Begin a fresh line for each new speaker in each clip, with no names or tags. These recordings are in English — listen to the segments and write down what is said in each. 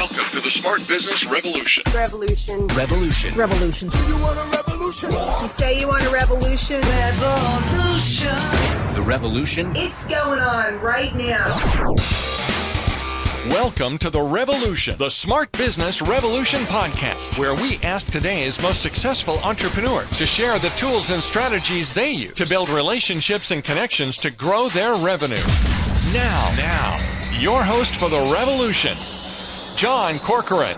Welcome to the Smart Business Revolution.
Revolution.
Revolution.
Revolution.
You want a revolution?
You say you want a revolution?
Revolution. The revolution.
It's going on right now.
Welcome to The Revolution, the Smart Business Revolution podcast, where we ask today's most successful entrepreneurs to share the tools and strategies they use to build relationships and connections to grow their revenue. Now, your host for The Revolution, John Corcoran.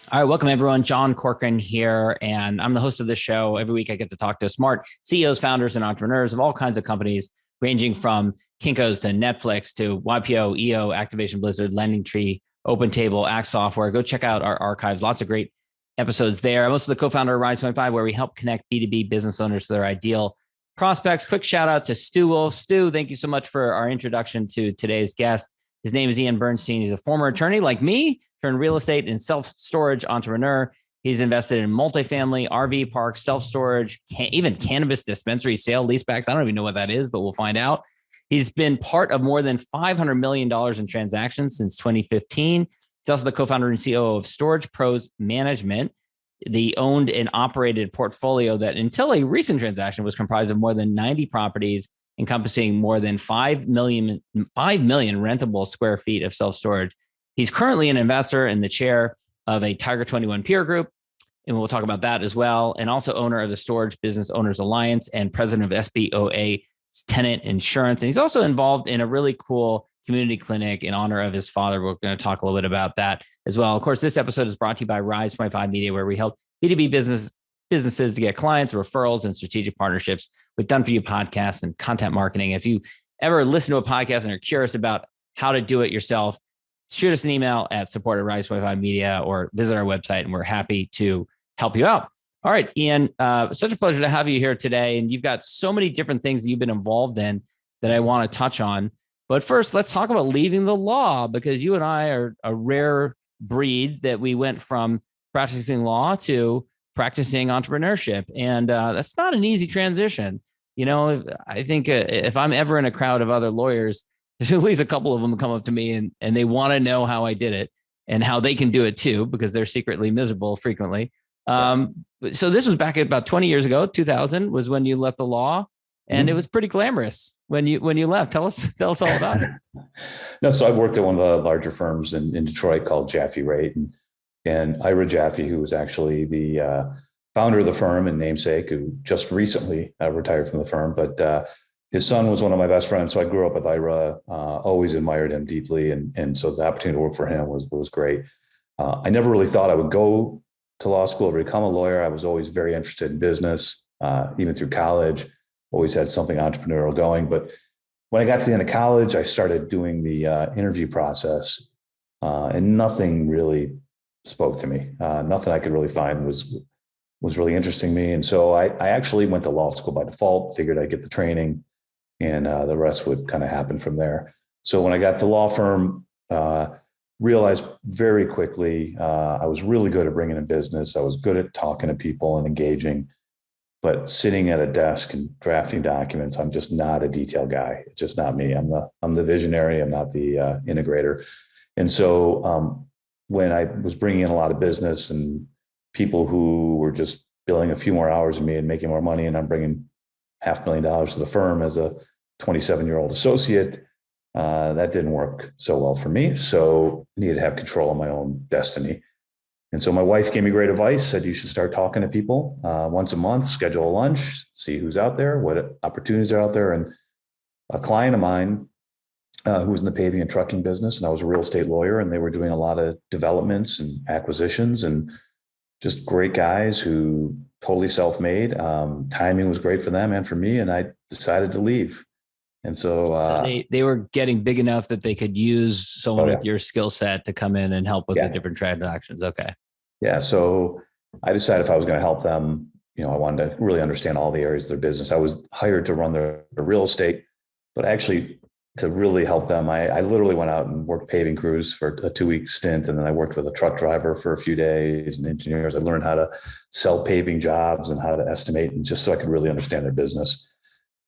All right, welcome everyone. John Corcoran here, and I'm the host of this show. Every week I get to talk to smart CEOs, founders, and entrepreneurs of all kinds of companies, ranging from Kinko's to Netflix to YPO, EO, Activation Blizzard, Lending Tree, OpenTable, Act Software. Go check out our archives. Lots of great episodes there. I'm also the co-founder of Rise 25, where we help connect B2B business owners to their ideal prospects. Quick shout out to Stu Wolf. Stu, thank you so much for our introduction to today's guest. His name is Ian Burnstein. He's a former attorney like me, turned real estate and self-storage entrepreneur. He's invested in multifamily, RV parks, self-storage, even cannabis dispensary, sale-leasebacks. I don't even know what that is, but we'll find out. He's been part of more than $500 million in transactions since 2015. He's also the co-founder and COO of Storage Pros Management, the owned and operated portfolio that until a recent transaction was comprised of more than 90 properties encompassing more than 5 million rentable square feet of self-storage. He's currently an investor and the chair of a Tiger 21 peer group, and we'll talk about that as well, and also owner of the Storage Business Owners Alliance and president of SBOA Tenant Insurance. And he's also involved in a really cool community clinic in honor of his father. We're going to talk a little bit about that as well. Of course, this episode is brought to you by Rise 25 Media, where we help B2B businesses to get clients, referrals, and strategic partnerships with done-for-you podcasts and content marketing. If you ever listen to a podcast and are curious about how to do it yourself, shoot us an email at support@Rise25Media or visit our website, and we're happy to help you out. All right, Ian, such a pleasure to have you here today. And you've got so many different things that you've been involved in that I want to touch on. But first, let's talk about leaving the law, because you and I are a rare breed that we went from practicing law to practicing entrepreneurship. And that's not an easy transition. You know, I think if I'm ever in a crowd of other lawyers, there's at least a couple of them come up to me and they want to know how I did it and how they can do it too, because they're secretly miserable frequently. So this was back at about 20 years ago. 2000 was when you left the law, and it was pretty glamorous when you left. Tell us all about it.
No, so I worked at one of the larger firms in Detroit called Jaffe Rate, and Ira Jaffe, who was actually the founder of the firm and namesake, who just recently retired from the firm, but his son was one of my best friends. So I grew up with Ira, always admired him deeply. And so the opportunity to work for him was great. I never really thought I would go to law school or become a lawyer. I was always very interested in business, even through college, always had something entrepreneurial going. But when I got to the end of college, I started doing the interview process, and nothing really spoke to me. Nothing I could really find was really interesting me. And so I actually went to law school by default, figured I'd get the training, and the rest would kind of happen from there. So when I got to the law firm, realized very quickly I was really good at bringing in business. I was good at talking to people and engaging, but sitting at a desk and drafting documents, I'm just not a detail guy. It's just not me. I'm the visionary. I'm not the integrator. And so when I was bringing in a lot of business and people who were just billing a few more hours than me and making more money, and I'm bringing $500,000 to the firm as a 27-year-old associate, that didn't work so well for me. So I needed to have control of my own destiny. And so my wife gave me great advice, said you should start talking to people once a month, schedule a lunch, see who's out there, what opportunities are out there. And a client of mine who was in the paving and trucking business, and I was a real estate lawyer, and they were doing a lot of developments and acquisitions, and just great guys who totally self-made. Timing was great for them and for me, and I decided to leave. And so
they were getting big enough that they could use someone with your skill set to come in and help with the different transactions. Okay.
Yeah. So I decided if I was going to help them, I wanted to really understand all the areas of their business. I was hired to run their real estate, but I actually really help them. I literally went out and worked paving crews for a 2-week stint. And then I worked with a truck driver for a few days and engineers. I learned how to sell paving jobs and how to estimate, and just so I could really understand their business.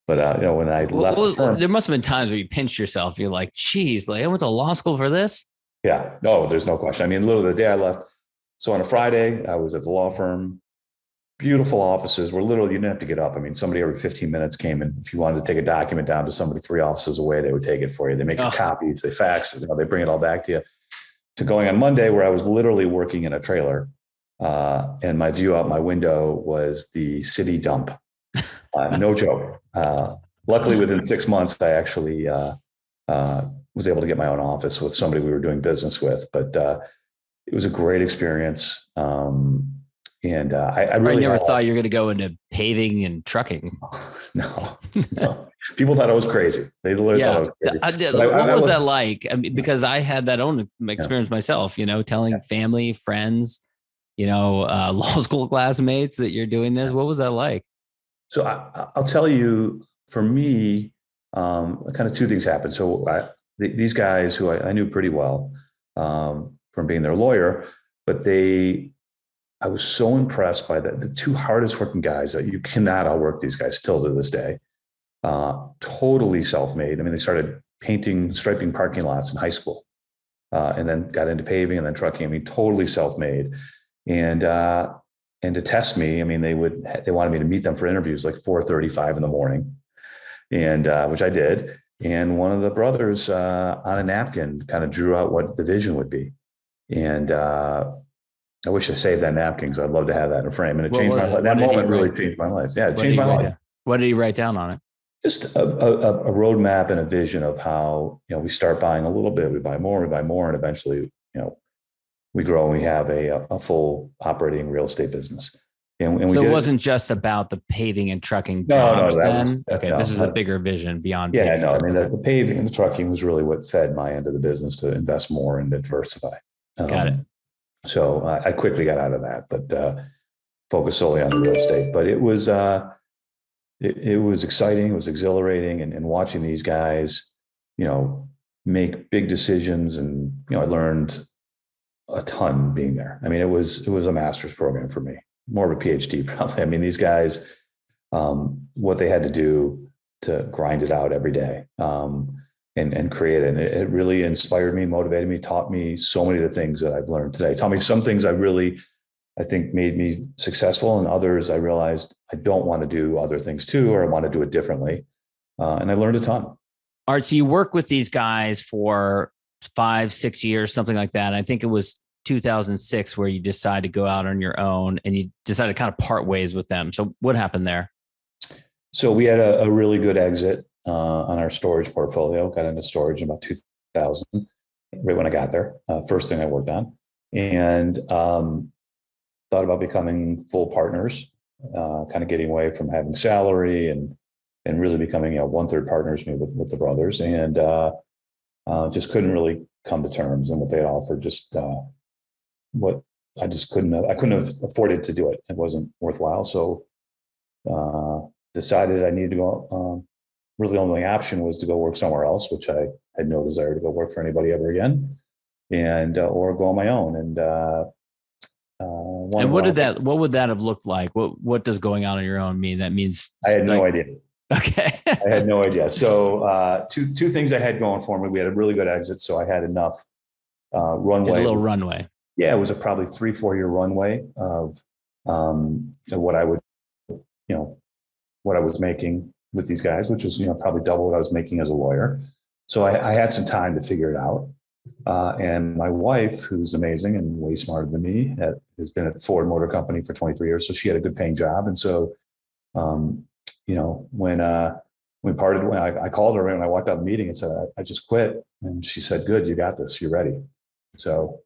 But, when I left the firm,
there must've been times where you pinched yourself. You're like, geez, like I went to law school for this.
yeah, no, there's no question. I mean, literally the day I left. So on a Friday, I was at the law firm. Beautiful offices where literally you didn't have to get up. I mean, somebody every 15 minutes came in. If you wanted to take a document down to somebody 3 offices away, they would take it for you. They make copies, they fax, they bring it all back to you. To going on Monday, where I was literally working in a trailer, and my view out my window was the city dump. No joke. Luckily, within 6 months, I actually was able to get my own office with somebody we were doing business with. But it was a great experience. And I really
never thought you were going to go into paving and trucking.
No. People thought I was crazy. They literally thought I was crazy.
What was that like? I mean, because I had that own experience myself, telling family, friends, law school classmates that you're doing this. What was that like?
So I'll tell you, for me, kind of 2 things happened. So these guys who I knew pretty well from being their lawyer, but I was so impressed by the 2 hardest working guys that you cannot outwork these guys still to this day. Totally self-made. I mean, they started painting, striping parking lots in high school, and then got into paving and then trucking. I mean, totally self-made. And to test me, I mean, they wanted me to meet them for interviews like 4:35 in the morning, and which I did. And one of the brothers on a napkin kind of drew out what the vision would be. And I wish I saved that napkin because I'd love to have that in a frame. And it changed my life. That moment really changed my life. Yeah, it changed my life.
What did he write down on it?
Just a roadmap and a vision of how, we start buying a little bit, we buy more, and eventually, we grow and we have a full operating real estate business. And
so it wasn't just about the paving and trucking jobs then? Okay, this is a bigger vision beyond.
Yeah, no, I mean, the paving and the trucking was really what fed my end of the business to invest more and diversify.
Got it.
So I quickly got out of that, but focused solely on the real estate. But it was exciting. It was exhilarating, and watching these guys, make big decisions. And I learned a ton being there. I mean, it was a master's program for me, more of a PhD probably. I mean, these guys, what they had to do to grind it out every day. And create it. And it really inspired me, motivated me, taught me so many of the things that I've learned today. Taught me some things I think made me successful, and others I realized I don't want to do other things too, or I want to do it differently. And I learned a ton.
All right. So you work with these guys for 5-6 years, something like that. And I think it was 2006 where you decided to go out on your own and you decided to kind of part ways with them. So what happened there?
So we had a really good exit on our storage portfolio. Got into storage in about 2000, right when I got there. First thing I worked on, and thought about becoming full partners, kind of getting away from having salary and really becoming 1/3 partners with the brothers, and just couldn't really come to terms. And what they had offered, what I couldn't have afforded to do it. It wasn't worthwhile. So decided I needed to go. Really, the only option was to go work somewhere else, which I had no desire to go work for anybody ever again, and or go on my own. And
what would that have looked like? What does going out on your own mean? That means
I had no idea.
Okay,
I had no idea. So two things I had going for me. We had a really good exit, so I had enough runway.
A little runway.
Yeah, it was a probably 3-4 year runway of what I would, what I was making with these guys, which was probably double what I was making as a lawyer. So I had some time to figure it out. And my wife, who's amazing and way smarter than me, has been at Ford Motor Company for 23 years. So she had a good paying job. And so, when we parted, when I called her and I walked out of the meeting and said, I just quit. And she said, good, you got this, you're ready. So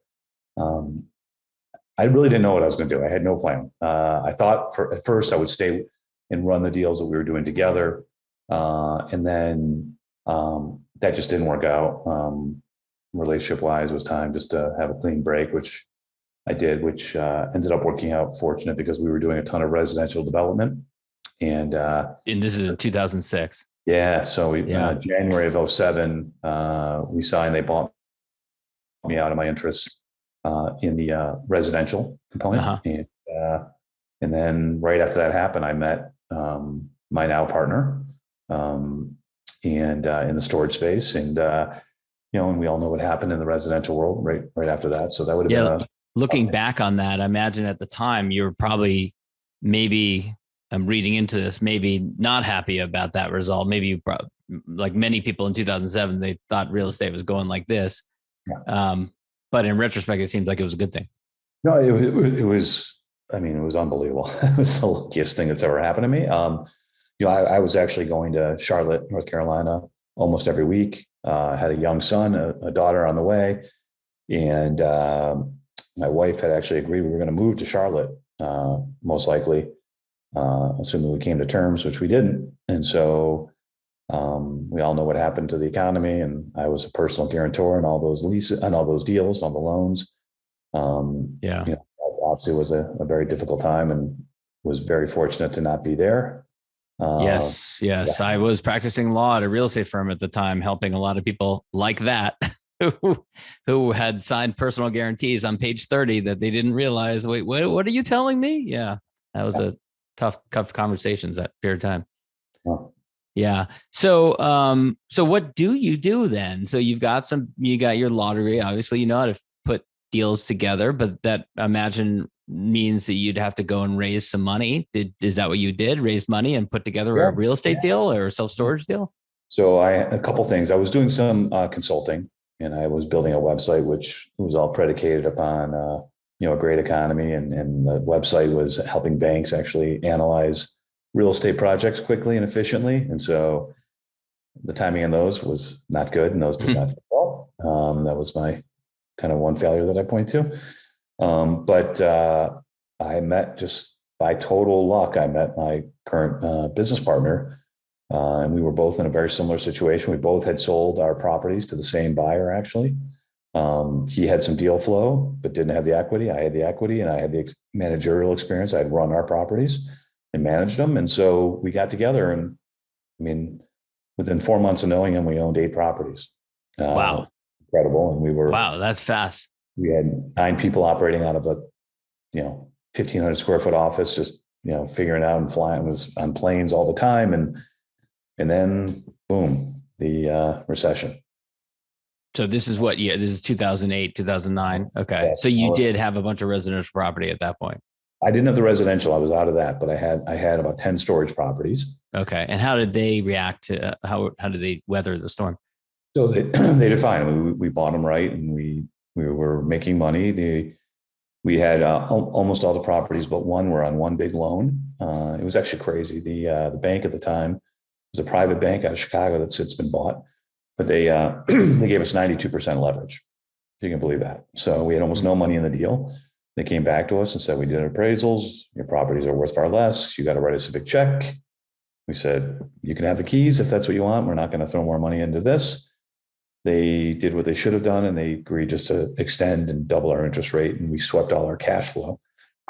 I really didn't know what I was going to do. I had no plan. I thought at first I would stay and run the deals that we were doing together. And then that just didn't work out. Relationship wise, it was time just to have a clean break, which I did, which ended up working out fortunate because we were doing a ton of residential development. And
this is in 2006.
Yeah. So we,
Yeah.
January of '07, we signed, they bought me out of my interest in the residential component.
Uh-huh.
And then right after that happened, I met my now partner and in the storage space. And, and we all know what happened in the residential world right after that. So that would have
Yeah.
been a
Looking back on that, I imagine at the time you were probably maybe I'm reading into this, maybe not happy about that result. Maybe you probably, like many people in 2007, they thought real estate was going like this.
yeah.
But in retrospect, it seems like it was a good thing.
No, it was, I mean, it was unbelievable. It was the luckiest thing that's ever happened to me. I was actually going to Charlotte, North Carolina almost every week. I had a young son, a daughter on the way. And my wife had actually agreed we were going to move to Charlotte, most likely, assuming we came to terms, which we didn't. And so we all know what happened to the economy. And I was a personal guarantor in all those leases and all those deals, on the loans.
Yeah.
Obviously it was a very difficult time and was very fortunate to not be there.
Yes.
Yeah.
I was practicing law at a real estate firm at the time, helping a lot of people like that who had signed personal guarantees on page 30 that they didn't realize. Wait, what are you telling me? Yeah. That was a tough conversations that period of time.
Oh.
Yeah. So what do you do then? So you got your law degree. Obviously, you know how to put deals together, but that imagine means that you'd have to go and raise some money. Is that what you did? Raise money and put together a real estate deal or a self-storage deal?
So a couple things. I was doing some consulting, and I was building a website, which was all predicated upon, a great economy. And the website was helping banks actually analyze real estate projects quickly and efficiently. And so the timing on those was not good, and those did not go well. That was my kind of one failure that I point to. But I met, just by total luck, I met my current business partner, and we were both in a very similar situation. We both had sold our properties to the same buyer, actually. He had some deal flow, but didn't have the equity. I had the equity, and I had the managerial experience. I'd run our properties and managed them. And so we got together, and I mean, within 4 months of knowing him, we owned 8 properties.
Wow.
Incredible. And
wow, that's fast.
We had 9 people operating out of a, 1,500 square foot office, just, figuring out and flying, was on planes all the time. And then boom, the recession.
So this is what year? This is 2008, 2009. Okay. So you did have a bunch of residential property at that point.
I didn't have the residential. I was out of that, but I had about 10 storage properties.
Okay. And how did they react to how did they weather the storm?
So they did fine. We bought them right, and we were making money. We had almost all the properties, but one were on one big loan. It was actually crazy. The bank at the time was a private bank out of Chicago that's since been bought, but they they gave us 92% leverage. If you can believe that. So we had almost no money in the deal. They came back to us and said, we did appraisals. Your properties are worth far less. You got to write us a big check. We said, you can have the keys if that's what you want. We're not going to throw more money into this. They did what they should have done, and they agreed just to extend and double our interest rate. And we swept all our cash flow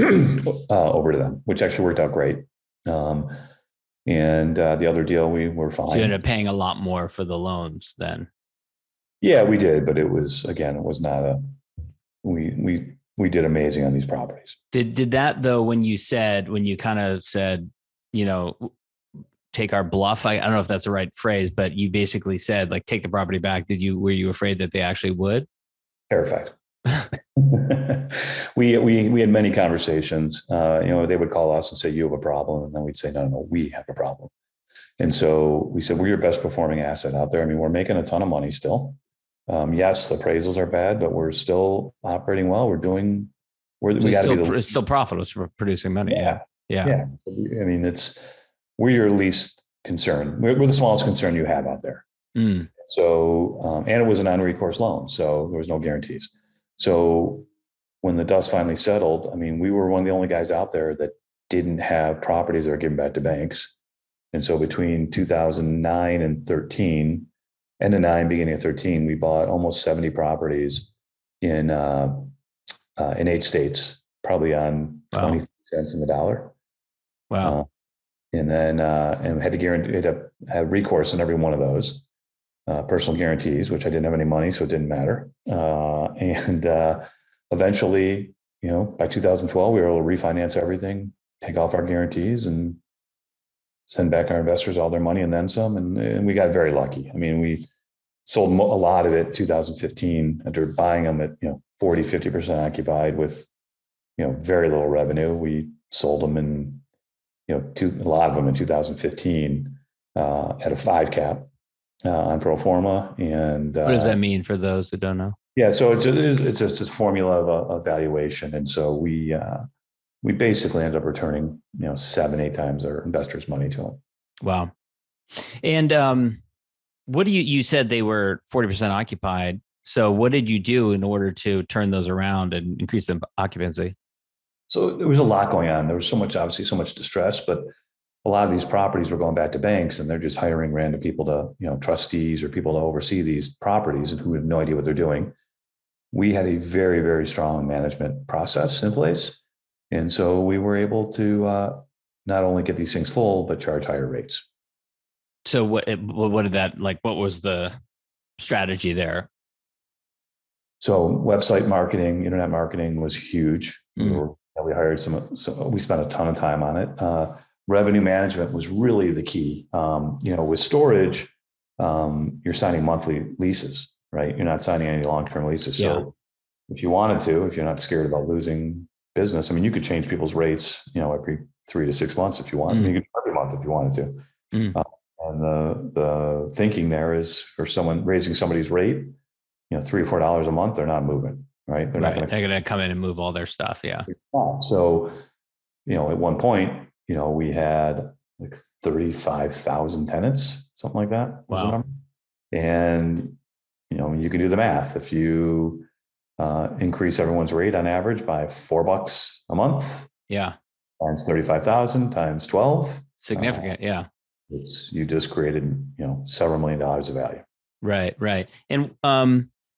over to them, which actually worked out great. And the other deal, we were fine.
So you ended up paying a lot more for the loans then.
Yeah, we did. But it was not we did amazing on these properties.
Did that though, when you kind of said, take our bluff? I don't know if that's the right phrase, but you basically said, like, take the property back. Were you afraid that they actually would?
Terrified. We had many conversations. They would call us and say, you have a problem. And then we'd say, no, we have a problem. And so we said, we're your best performing asset out there. I mean, we're making a ton of money still. Yes, the appraisals are bad, but we're still operating well. It's
still profitable. It's producing money. Yeah.
I mean, we're your least concern. We're the smallest concern you have out there.
Mm.
So, and it was a non-recourse loan, so there was no guarantees. So when the dust finally settled, I mean, we were one of the only guys out there that didn't have properties that were given back to banks. And so between 2009 and 13, end of 9, beginning of 13, we bought almost 70 properties in 8 states, probably on 20 cents in the dollar.
Wow.
and then and had to guarantee to have recourse in every one of those personal guarantees, which I didn't have any money, so it didn't matter. And eventually, by 2012, we were able to refinance everything, take off our guarantees, and send back our investors all their money and then some. And we got very lucky. I mean, we sold a lot of it in 2015 after buying them at 40, 50% occupied with very little revenue. We sold them in a lot of them in 2015 at a 5 cap on pro forma. And
what does that mean for those who don't know?
Yeah, so it's a formula of valuation, and so we basically ended up returning 7-8 times our investors' money to them.
Wow. And what you said they were 40% occupied. So what did you do in order to turn those around and increase the occupancy?
So there was a lot going on. There was obviously so much distress, but a lot of these properties were going back to banks, and they're just hiring random people to, trustees or people to oversee these properties and who have no idea what they're doing. We had a very, very strong management process in place. And so we were able to not only get these things full, but charge higher rates.
So what did that, what was the strategy there?
So website marketing, internet marketing was huge. We hired we spent a ton of time on it. Revenue management was really the key. With storage, you're signing monthly leases, right? You're not signing any long-term leases.
Yeah.
So if you wanted to, if you're not scared about losing business, I mean, you could change people's rates, every 3 to 6 months if you want. You could do every month if you wanted to. And the thinking there is for someone raising somebody's rate, $3 or $4 a month, they're not moving, right? They're
going to come in and move all their stuff. Yeah.
So, at one point, we had like 35,000 tenants, something like that.
Wow.
And, you can do the math. If you increase everyone's rate on average by $4 a month.
Yeah.
Times 35,000 times 12.
Significant. Yeah.
You just created, several $1 million of value.
Right. And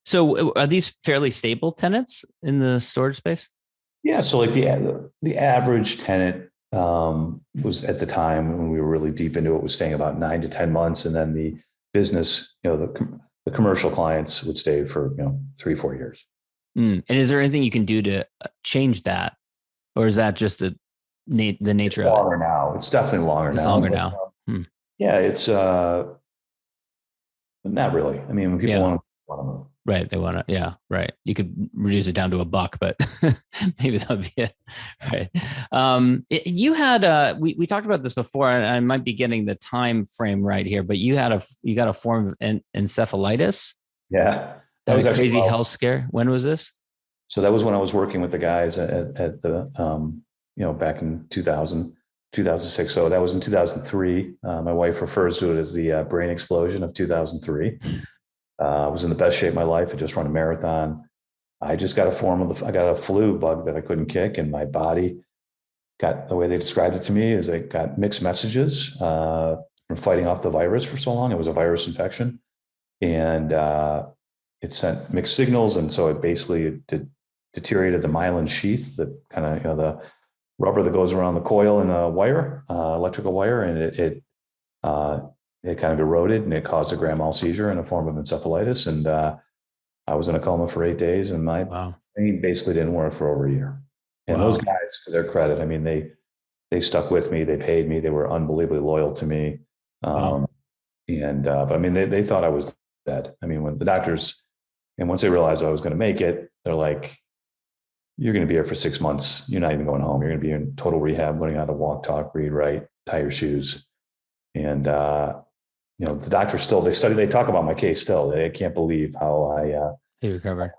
so are these fairly stable tenants in the storage space?
Yeah. So like the average tenant was at the time when we were really deep into it was staying about 9 to 10 months. And then the business, the commercial clients would stay for, 3-4 years.
And is there anything you can do to change that? Or is that just the nature of it?
It's longer now. It's definitely longer now.
It's longer now.
Yeah, it's not really. I mean, when people want to move.
Right. They want to, yeah, right. You could reduce it down to $1, but maybe that'll be it. Right. You had, we talked about this before, and I might be getting the time frame right here, but you got a form of encephalitis.
Yeah.
That was a crazy health scare. When was this?
So that was when I was working with the guys at the, back in 2006. So that was in 2003. My wife refers to it as the brain explosion of 2003. I was in the best shape of my life. I just run a marathon. I just got I got a flu bug that I couldn't kick, and my body got, the way they described it to me is it got mixed messages from fighting off the virus for so long. It was a virus infection, and it sent mixed signals. And so it basically deteriorated the myelin sheath, the kind of, the rubber that goes around the coil in a wire, electrical wire. And it kind of eroded, and it caused a grand mal seizure in a form of encephalitis. And I was in a coma for 8 days, and my brain basically didn't work for over a year. And those guys, to their credit, I mean, they stuck with me. They paid me. They were unbelievably loyal to me. But I mean, they thought I was dead. I mean, when the doctors, and once they realized I was going to make it, they're like, you're going to be here for 6 months. You're not even going home. You're going to be in total rehab, learning how to walk, talk, read, write, tie your shoes. And, the doctors they talk about my case still. They can't believe how
They recovered.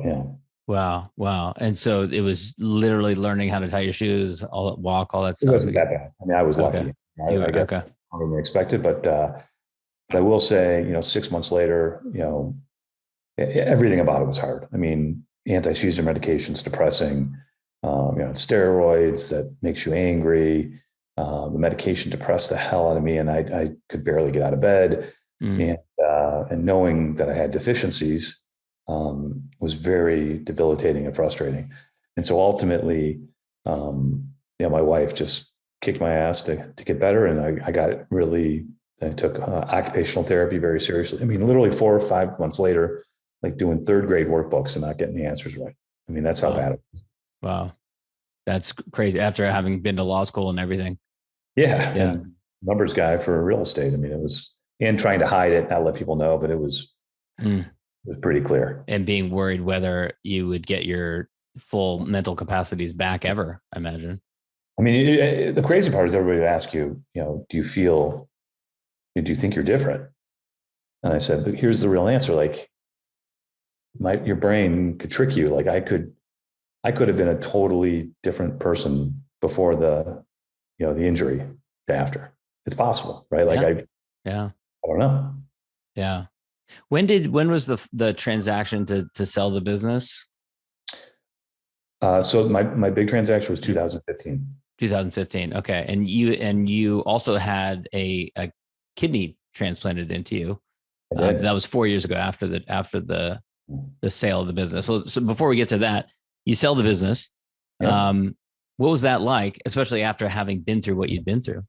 Yeah.
Wow. And so it was literally learning how to tie your shoes, walk, all that stuff.
It wasn't that bad. I mean, I was lucky. I guess longer than expected, but I will say, 6 months later, everything about it was hard. I mean, anti-seizure medications, depressing, steroids that makes you angry. The medication depressed the hell out of me, and I could barely get out of bed. And knowing that I had deficiencies was very debilitating and frustrating. And so ultimately, my wife just kicked my ass to get better. And I got it really, I took occupational therapy very seriously. I mean, literally 4 or 5 months later, like doing third grade workbooks and not getting the answers right. I mean, that's how bad it was.
Wow. That's crazy. After having been to law school and everything.
Yeah. And numbers guy for real estate. I mean, it was, and trying to hide it, not let people know, but it was pretty clear.
And being worried whether you would get your full mental capacities back ever, I imagine.
I mean, the crazy part is everybody would ask you, do you think you're different? And I said, but here's the real answer. Like your brain could trick you. Like I could have been a totally different person before the injury to after. It's possible, right? Like I don't know.
Yeah. When was the transaction to sell the business?
So my big transaction was 2015. 2015.
Okay. And you also had a kidney transplanted into you. That was 4 years ago after the sale of the business. So before we get to that, you sell the business.
Yeah.
What was that like, especially after having been through what you'd been through?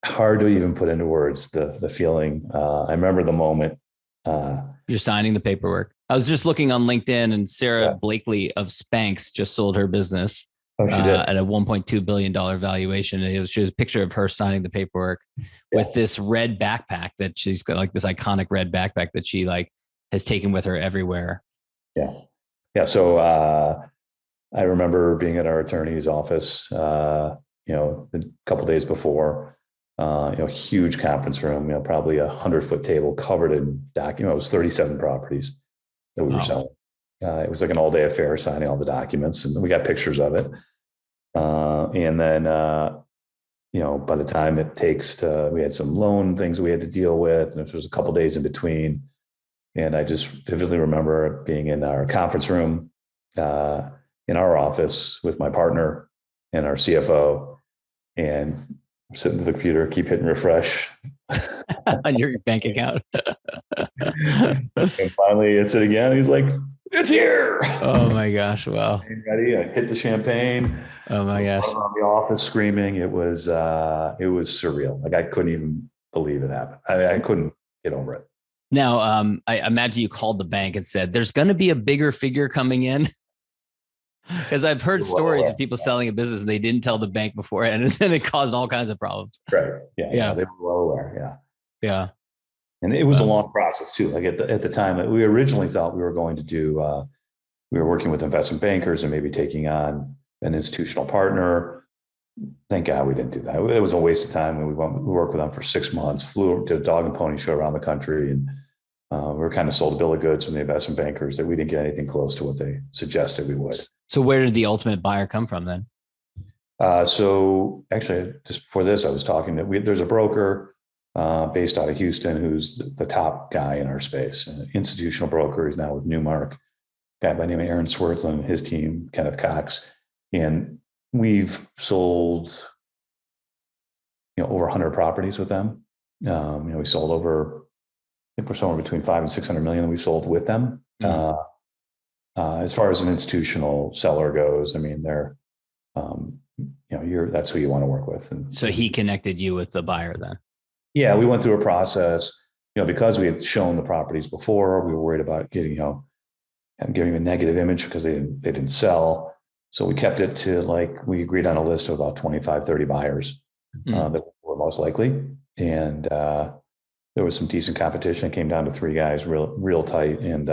Hard to even put into words the feeling. I remember the moment.
You're signing the paperwork. I was just looking on LinkedIn, and Sarah Blakely of Spanx just sold her business at a $1.2 billion valuation. And she was a picture of her signing the paperwork with this red backpack that she's got, like this iconic red backpack that she like has taken with her everywhere.
Yeah. Yeah. So I remember being at our attorney's office, a couple of days before, huge conference room, probably 100-foot table covered in documents. It was 37 properties that we were selling. It was like an all-day affair, signing all the documents, and we got pictures of it. And then, by the time it takes we had some loan things we had to deal with, and there was a couple of days in between. And I just vividly remember being in our conference room, in our office with my partner and our CFO, and sitting at the computer, keep hitting refresh
on your bank account.
And finally it's it again. He's like, it's here.
Oh my gosh. Wow.
Ready. I hit the champagne.
Oh my gosh.
Around the office screaming. It was surreal. Like I couldn't even believe it happened. I couldn't get over it.
Now, I imagine you called the bank and said, there's going to be a bigger figure coming in. Because I've heard stories of people selling a business and they didn't tell the bank before, and then it caused all kinds of problems.
Right. Yeah. They were well aware. Yeah.
Yeah.
And it was a long process too. Like at the time, we originally thought we were going to do, we were working with investment bankers and maybe taking on an institutional partner. Thank God we didn't do that. It was a waste of time. We worked with them for 6 months, flew to a dog and pony show around the country, and we were kind of sold a bill of goods from the investment bankers that we didn't get anything close to what they suggested we would.
So where did the ultimate buyer come from then?
So actually, just before this, I was talking that there's a broker based out of Houston who's the top guy in our space, an institutional broker. He's now with Newmark, a guy by the name of Aaron Swartland and his team, Kenneth Cox. And we've sold, over 100 properties with them. We sold over, I think we're somewhere between 500 and 600 million we've sold with them. Mm-hmm. As far as an institutional seller goes, I mean, they're, that's who you want to work with. And
so he connected you with the buyer then?
Yeah, we went through a process, because we had shown the properties before. We were worried about getting, giving a negative image because they didn't sell. So we kept it to we agreed on a list of about 25, 30 buyers that were most likely. And there was some decent competition. It came down to 3 guys, real tight. And,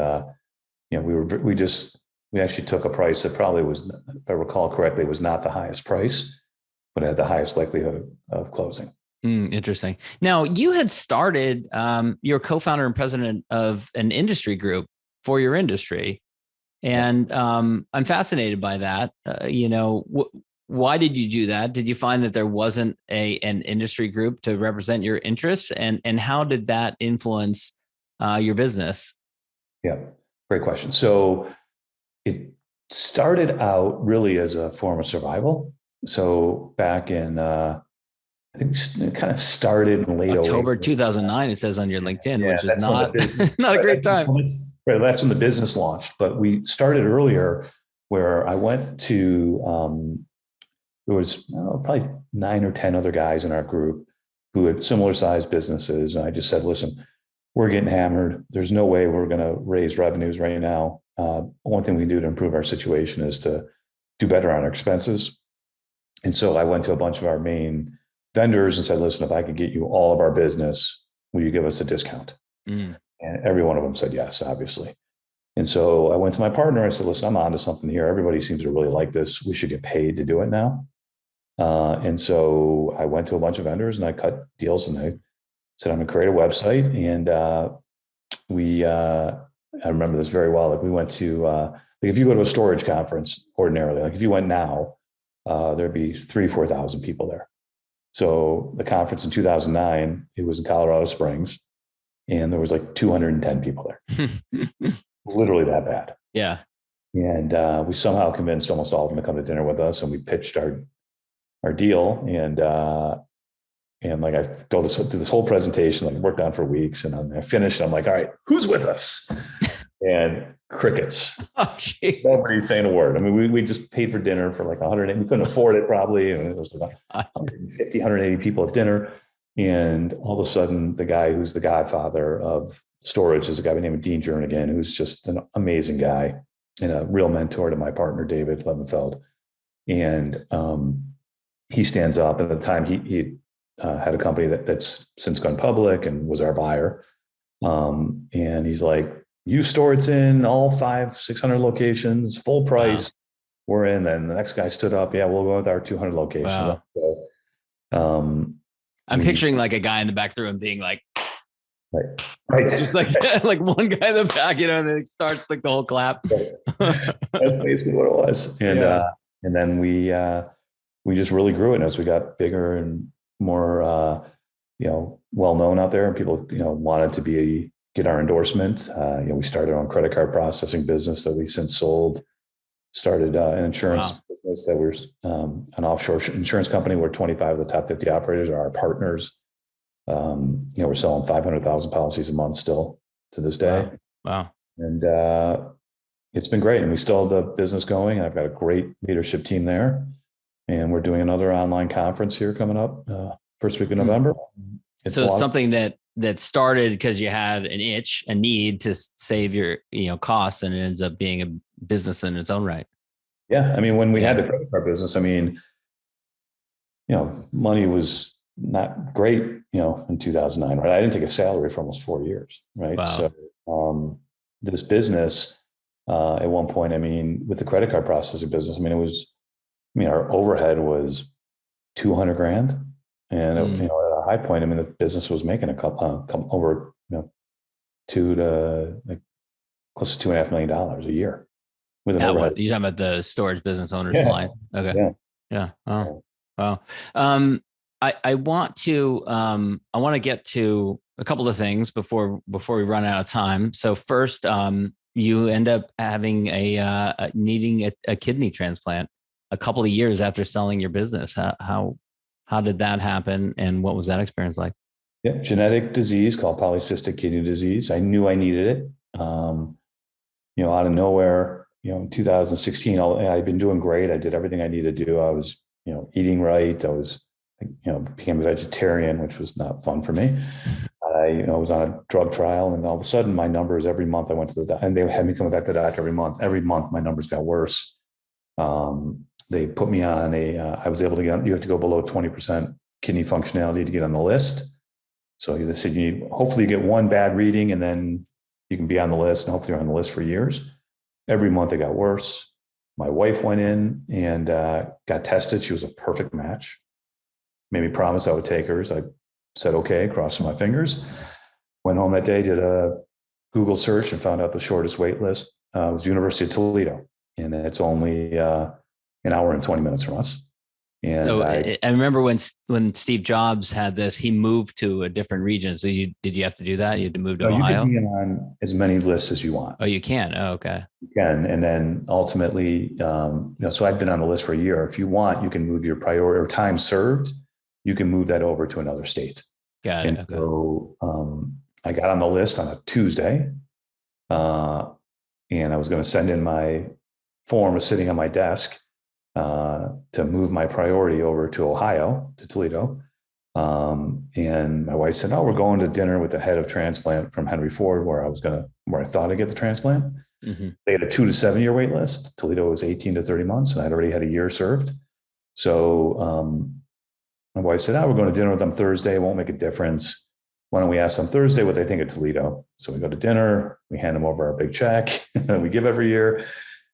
we actually took a price that probably was, if I recall correctly, was not the highest price, but had the highest likelihood of closing.
Interesting. Now, you had started, you're co-founder and president of an industry group for your industry. And I'm fascinated by that. Why did you do that? Did you find that there wasn't an industry group to represent your interests? And how did that influence your business?
Yeah, great question. So it started out really as a form of survival. So back in, I think it kind of started in late
October 2009, it says on your LinkedIn, which is not a great time.
Right, that's when the business launched, but we started earlier where I went to, there was probably 9 or 10 other guys in our group who had similar sized businesses. And I just said, listen, we're getting hammered. There's no way we're going to raise revenues right now. One thing we can do to improve our situation is to do better on our expenses. And so I went to a bunch of our main vendors and said, listen, if I could get you all of our business, will you give us a discount? And every one of them said yes, obviously. And so I went to my partner. I said, listen, I'm onto something here. Everybody seems to really like this. We should get paid to do it now. And so I went to a bunch of vendors and I cut deals and I said, I'm going to create a website. And I remember this very well. Like we went to, like if you go to a storage conference ordinarily, like if you went now, there'd be 3,000-4,000 people there. So the conference in 2009, it was in Colorado Springs and there was like 210 people there. Literally that bad.
Yeah.
And we somehow convinced almost all of them to come to dinner with us and we pitched our deal. And like I go through this whole presentation, like I worked on for weeks and I finished and I'm like, all right, who's with us? And crickets.
Oh, geez.
Nobody's saying a word. I mean, we just paid for dinner for like 100. We couldn't afford it probably. And it was like 150, 180 people at dinner. And all of a sudden the guy who's the godfather of storage is a guy named Dean Jernigan, who's just an amazing guy and a real mentor to my partner, David Levenfeld. And he stands up. And at the time he had a company that's since gone public and was our buyer. And he's like, you store it's in all 500-600 locations, full price. Wow. We're in. And the next guy stood up. Yeah, we'll go with our 200 locations.
Wow.
So,
I'm picturing like a guy in the back of the room being like,
right.
Just like like one guy in the back, and then it starts like the whole clap.
That's basically what it was. And and then we just really grew it as we got bigger and more well known out there, and people wanted to get our endorsement. We started our own credit card processing business that we since sold. Started an insurance business that we're an offshore insurance company where 25 of the top 50 operators are our partners. We're selling 500,000 policies a month still to this day.
Wow.
And it's been great. And we still have the business going. I've got a great leadership team there. And we're doing another online conference here coming up first week of November. It's
something that started because you had a need to save your costs, and it ends up being a business in its own right.
Yeah. I mean, when we had the credit card business, I mean, money was not great, in 2009, right? I didn't take a salary for almost 4 years, right?
Wow.
So this business, at one point, I mean, with the credit card processing business, our overhead was $200,000. And at a high point, the business was making a couple over, $2 to like close to $2.5 million a year. With an overhead.
You're talking about the storage business owners line. Okay. Yeah. Oh, wow. I want to get to a couple of things before we run out of time. So first, you end up having needing a kidney transplant a couple of years after selling your business. How did that happen, and what was that experience like?
Yeah, genetic disease called polycystic kidney disease. I knew I needed it. Out of nowhere, in 2016, I'd been doing great. I did everything I needed to do. I was, eating right. I was, became a vegetarian, which was not fun for me. I was on a drug trial, and all of a sudden my numbers every month I went to the doctor, and they had me coming back to the doctor every month. Every month my numbers got worse. They put me on I was able to you have to go below 20% kidney functionality to get on the list. So they said, hopefully you get one bad reading and then you can be on the list, and hopefully you're on the list for years. Every month it got worse. My wife went in and got tested. She was a perfect match. Made me promise I would take hers. I said, okay, crossing my fingers. Went home that day, did a Google search and found out the shortest wait list was University of Toledo. And it's only an hour and 20 minutes from us. And
so I remember when Steve Jobs had this, he moved to a different region. So did you have to do that? You had to move to Ohio?
You can be on as many lists as you want.
Oh, you can? Oh, okay.
You can. And then ultimately, so I've been on the list for a year. If you want, you can move your priority or time served. You can move that over to another state.
Got it.
And okay. So I got on the list on a Tuesday, and I was going to send in my form was sitting on my desk to move my priority over to Ohio, to Toledo. And my wife said, "Oh, we're going to dinner with the head of transplant from Henry Ford, where I thought I'd get the transplant."
Mm-hmm.
They had a 2 to 7 year wait list. Toledo was 18 to 30 months, and I'd already had a year served. So my wife said, "Oh, we're going to dinner with them Thursday. It won't make a difference. Why don't we ask them Thursday what they think of Toledo?" So we go to dinner, we hand them over our big check that we give every year.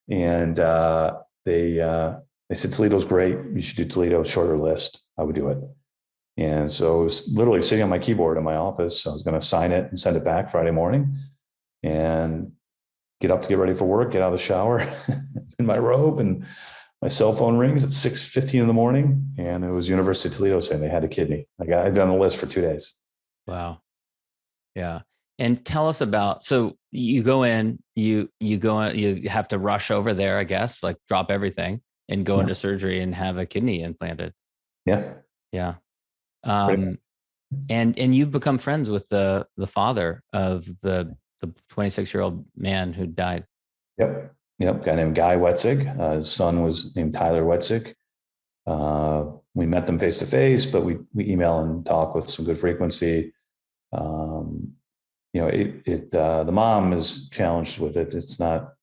And they said, "Toledo's great. You should do Toledo, shorter list." I would do it. And so it was literally sitting on my keyboard in my office. I was going to sign it and send it back Friday morning and get up to get ready for work, get out of the shower in my robe, and my cell phone rings at 6:15 in the morning. And it was University of Toledo saying they had a kidney. I'd been on the list for 2 days.
Wow. Yeah. And tell us about, so you go in, you have to rush over there, I guess, like drop everything and go into surgery and have a kidney implanted.
Yeah.
Yeah. And you've become friends with the father of the 26-year-old man who died.
Yep. Guy named Guy Wetzig. His son was named Tyler Wetzig. We met them face to face, but we email and talk with some good frequency. The mom is challenged with it. It's not,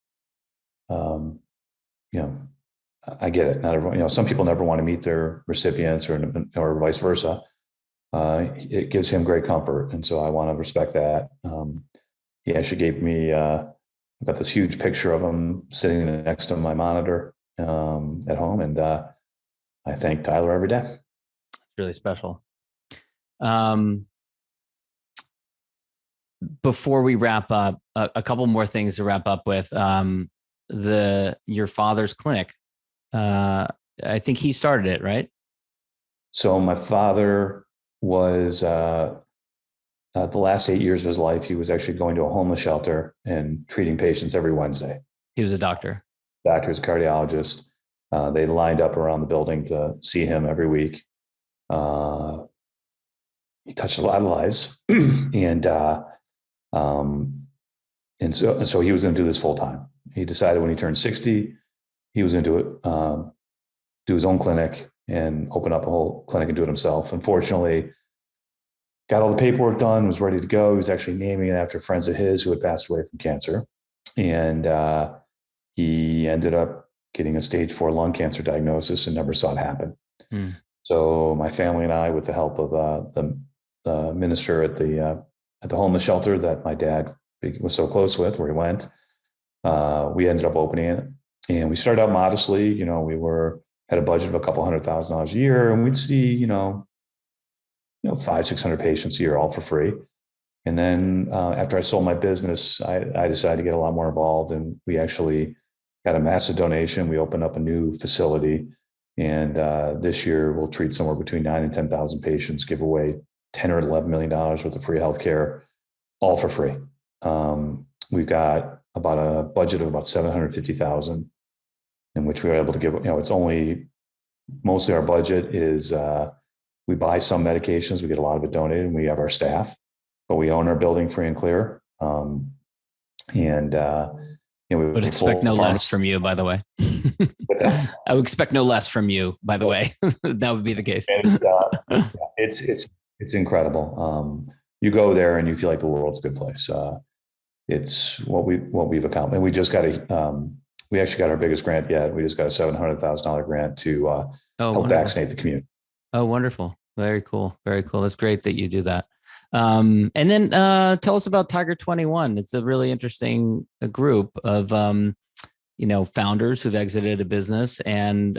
I get it. Not everyone, some people never want to meet their recipients or vice versa. It gives him great comfort. And so I want to respect that. He actually gave me, I've got this huge picture of him sitting next to my monitor at home. And I thank Tyler every day.
It's really special. Before we wrap up, a couple more things to wrap up with. Your father's clinic. I think he started it, right?
So my father was the last 8 years of his life, he was actually going to a homeless shelter and treating patients every Wednesday.
He was a doctor.
Doctor was a cardiologist. They lined up around the building to see him every week. He touched a lot of lives, and so he was going to do this full time. He decided when he turned 60, he was going to do his own clinic and open up a whole clinic and do it himself. Unfortunately, got all the paperwork done, was ready to go. He was actually naming it after friends of his who had passed away from cancer. And he ended up getting a stage 4 lung cancer diagnosis and never saw it happen. Mm. So my family and I, with the help of the minister at the homeless shelter that my dad was so close with, where he went, we ended up opening it. And we started out modestly. We had a budget of a couple $100,000 a year, and we'd see, 500-600 patients a year, all for free. And then after I sold my business, I decided to get a lot more involved, and we actually got a massive donation. We opened up a new facility, and this year we'll treat somewhere between 9,000 and 10,000 patients, give away $10 or $11 million worth of free healthcare, all for free. We've got about a budget of about $750,000, in which we were able to give. It's only mostly our budget is we buy some medications, we get a lot of it donated, and we have our staff, but we own our building free and clear. We
would expect no less from you, by the way.
What's that?
I would expect no less from you, by the way. That would be the case.
It's incredible. You go there and you feel like the world's a good place. It's what we've accomplished. And we just got we actually got our biggest grant yet. We just got a $700,000 grant to help vaccinate the community.
Oh, wonderful. Very cool. Very cool. That's great that you do that. And then tell us about Tiger 21. It's a really interesting group of, founders who've exited a business and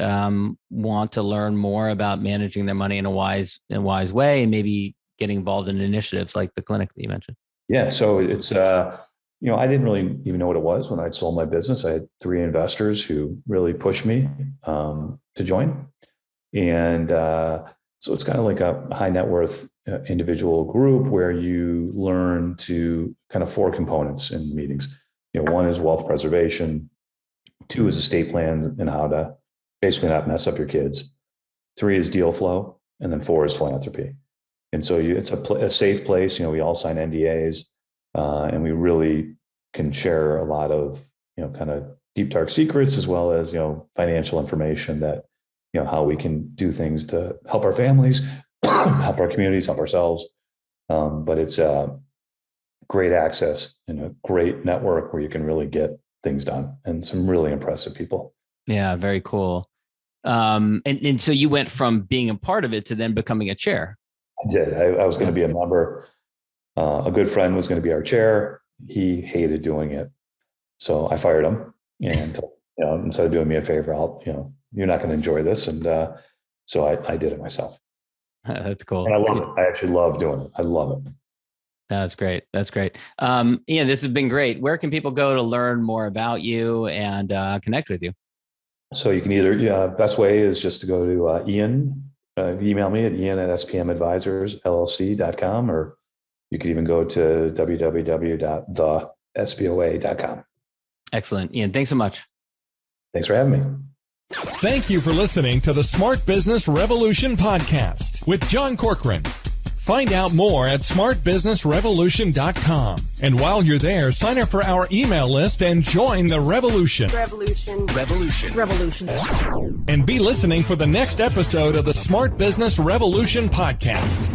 want to learn more about managing their money in a wise way, and maybe getting involved in initiatives like the clinic that you mentioned.
Yeah. So it's, I didn't really even know what it was when I'd sold my business. I had 3 investors who really pushed me to join. And so it's kind of like a high net worth individual group where you learn to kind of 4 components in meetings. One is wealth preservation. 2 is estate plans and how to basically not mess up your kids. 3 is deal flow. And then 4 is philanthropy. And so it's a safe place. We all sign NDAs and we really can share a lot of, kind of deep, dark secrets, as well as, financial information that, how we can do things to help our families, help our communities, help ourselves. But it's great access and a great network where you can really get things done, and some really impressive people.
Yeah, very cool. And so you went from being a part of it to then becoming a chair.
I did. I was going to be a member. A good friend was going to be our chair. He hated doing it, so I fired him. And instead of doing me a favor, you're not going to enjoy this, and so I did it myself.
That's cool.
And I love it. I actually love doing it. I love it.
That's great. That's great. Ian, this has been great. Where can people go to learn more about you and connect with you?
So you can either, best way is just to go to Ian, email me at ian@spmadvisorsllc.com, or you could even go to www.thesboa.com.
Excellent. Ian, thanks so much.
Thanks for having me.
Thank you for listening to the Smart Business Revolution podcast with John Corcoran. Find out more at smartbusinessrevolution.com. And while you're there, sign up for our email list and join the revolution.
Revolution.
And be listening for the next episode of the Smart Business Revolution podcast.